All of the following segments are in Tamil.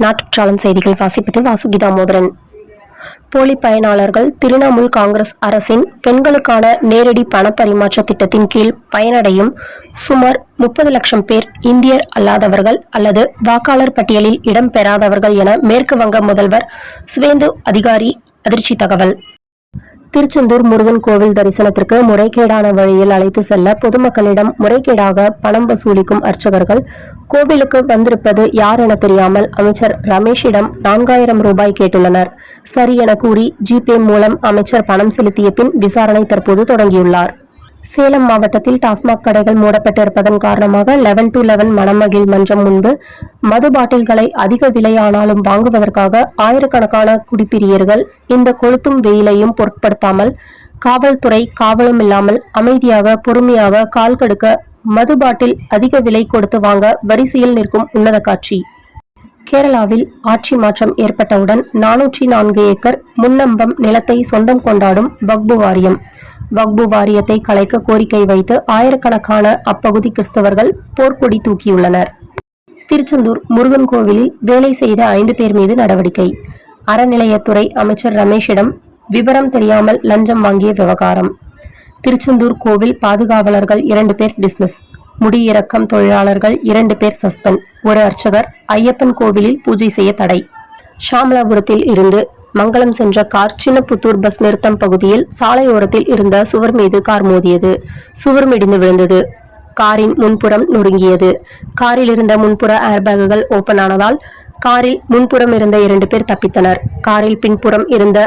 நாட்டுச்சாளன் செய்திகள் வாசிப்பது வாசுகி தாமோதரன். போலி பயனாளர்கள் திரிணாமுல் காங்கிரஸ் அரசின் பெண்களுக்கான நேரடி பணப்பரிமாற்ற திட்டத்தின் கீழ் பயனடையும் சுமார் 30 லட்சம் பேர் இந்தியர் அல்லாதவர்கள் அல்லது வாக்காளர் பட்டியலில் இடம்பெறாதவர்கள் என மேற்கு வங்க முதல்வர் சுவேந்து அதிகாரி அதிர்ச்சி தகவல். திருச்செந்தூர் முருகன் கோவில் தரிசனத்திற்கு முறைகேடான வழியில் அழைத்து செல்ல பொதுமக்களிடம் முறைகேடாக பணம் வசூலிக்கும் அர்ச்சகர்கள் கோவிலுக்கு வந்திருப்பது யார் என தெரியாமல் அமைச்சர் ரமேஷிடம் 4000 ரூபாய் கேட்டுள்ளனர். சரி என கூறி ஜிபே மூலம் அமைச்சர் பணம் செலுத்திய பின் விசாரணை தற்போது தொடங்கியுள்ளார். சேலம் மாவட்டத்தில் டாஸ்மாக் கடைகள் மூடப்பட்டிருப்பதன் காரணமாக 11 to 11 மணமகிழ் மன்றம் முன்பு மது பாட்டில்களை அதிக விலையானாலும் வாங்குவதற்காக ஆயிரக்கணக்கான குடிப்பிரியர்கள் இந்த கொளுத்தும் வெயிலையும் பொருட்படுத்தாமல் காவல்துறை காவலும் இல்லாமல் அமைதியாக பொறுமையாக கால் கடுக்க மது பாட்டில் அதிக விலை கொடுத்து வாங்க வரிசையில் நிற்கும் உன்னத காட்சி. கேரளாவில் ஆட்சி மாற்றம் ஏற்பட்டவுடன் 404 ஏக்கர் முன்னம்பம் நிலத்தை சொந்தம் கொண்டாடும் வக்பு வாரியம். வக்பு வாரியத்தை கலைக்க கோரிக்கை வைத்து ஆயிரக்கணக்கான அப்பகுதி கிறிஸ்தவர்கள் போர்க்கொடி தூக்கியுள்ளனர். திருச்செந்தூர் முருகன் கோவிலில் வேலை செய்த 5 பேர் மீது நடவடிக்கை. அறநிலையத்துறை அமைச்சர் ரமேஷிடம் விவரம் தெரியாமல் லஞ்சம் வாங்கிய விவகாரம். திருச்செந்தூர் கோவில் பாதுகாவலர்கள் 2 பேர் டிஸ்மிஸ். முடியிறக்கம் தொழிலாளர்கள் 2 பேர் சஸ்பெண்ட். ஒரு அர்ச்சகர் ஐயப்பன் கோவிலில் பூஜை செய்ய தடை. ஷாமலாபுரத்தில் இருந்து மங்களம் சென்ற கார் சின்னப்புத்தூர் பஸ் நிறுத்தம் பகுதியில் சாலையோரத்தில் இருந்த சுவர் மீது கார் மோதியது. சுவர் இடிந்து விழுந்தது. காரின் முன்புறம் நொறுங்கியது. காரில் இருந்த முன்புற ஏர்பேக்குகள் ஓபன் ஆனதால் காரில் முன்புறம் இருந்த 2 பேர் தப்பித்தனர். காரில் பின்புறம் இருந்த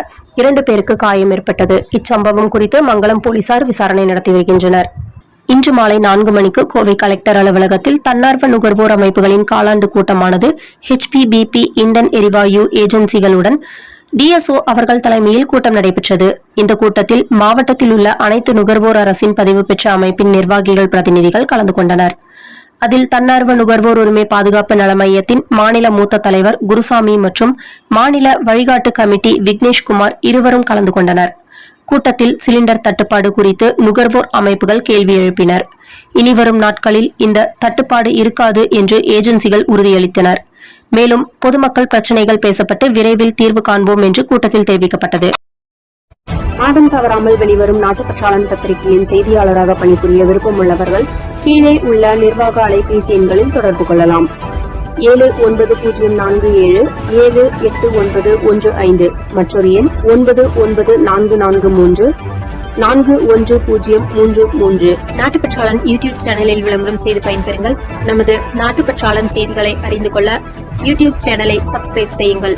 2 பேருக்கு காயம் ஏற்பட்டது. இச்சம்பவம் குறித்து மங்களம் போலீசார் விசாரணை நடத்தி வருகின்றனர். இன்று மாலை 4 மணிக்கு கோவை கலெக்டர் அலுவலகத்தில் தன்னார்வ நுகர்வோர் அமைப்புகளின் காலாண்டு கூட்டமானது HPBP இண்டன் எரிவாயு ஏஜென்சிகளுடன் DSO அவர்கள் தலைமையில் கூட்டம் நடைபெற்றது. இந்த கூட்டத்தில் மாவட்டத்தில் உள்ள அனைத்து நுகர்வோர் அரசின் பதிவு பெற்ற அமைப்பின் நிர்வாகிகள் பிரதிநிதிகள் கலந்து கொண்டனர். அதில் தன்னார்வ நுகர்வோர் உரிமை பாதுகாப்பு நல மையத்தின் மாநில மூத்த தலைவர் குருசாமி மற்றும் மாநில வழிகாட்டு கமிட்டி விக்னேஷ்குமார் இருவரும் கலந்து கொண்டனர். கூட்டத்தில் சிலிண்டர் தட்டுப்பாடு குறித்து நுகர்வோர் அமைப்புகள் கேள்வி எழுப்பினர். இனிவரும் நாட்களில் இந்த தட்டுப்பாடு இருக்காது என்று ஏஜென்சிகள் உறுதியளித்தனர். மேலும் பொதுமக்கள் பிரச்சனைகள் பேசப்பட்டு விரைவில் தீர்வு காண்போம் என்று கூட்டத்தில் தெரிவிக்கப்பட்டது. மாதம் தவறாமல் வெளிவரும் நாட்டுப்பற்றாளன் பத்திரிகையின் செய்தியாளராக பணிபுரிய விருப்பம் உள்ளவர்கள் கீழே உள்ள நிர்வாக அலைபேசி எண்களில் தொடர்பு கொள்ளலாம். 7947 78915 மற்றொரு எண் 994434 410033. நாட்டுப்பற்றாளன் யூடியூப் சேனலில் விளம்பரம் செய்து பயன்பெறுங்கள். நமது நாட்டுப்பற்றாளன் செய்திகளை அறிந்து கொள்ள யூடியூப் சேனலை சப்ஸ்கிரைப் செய்யுங்கள்.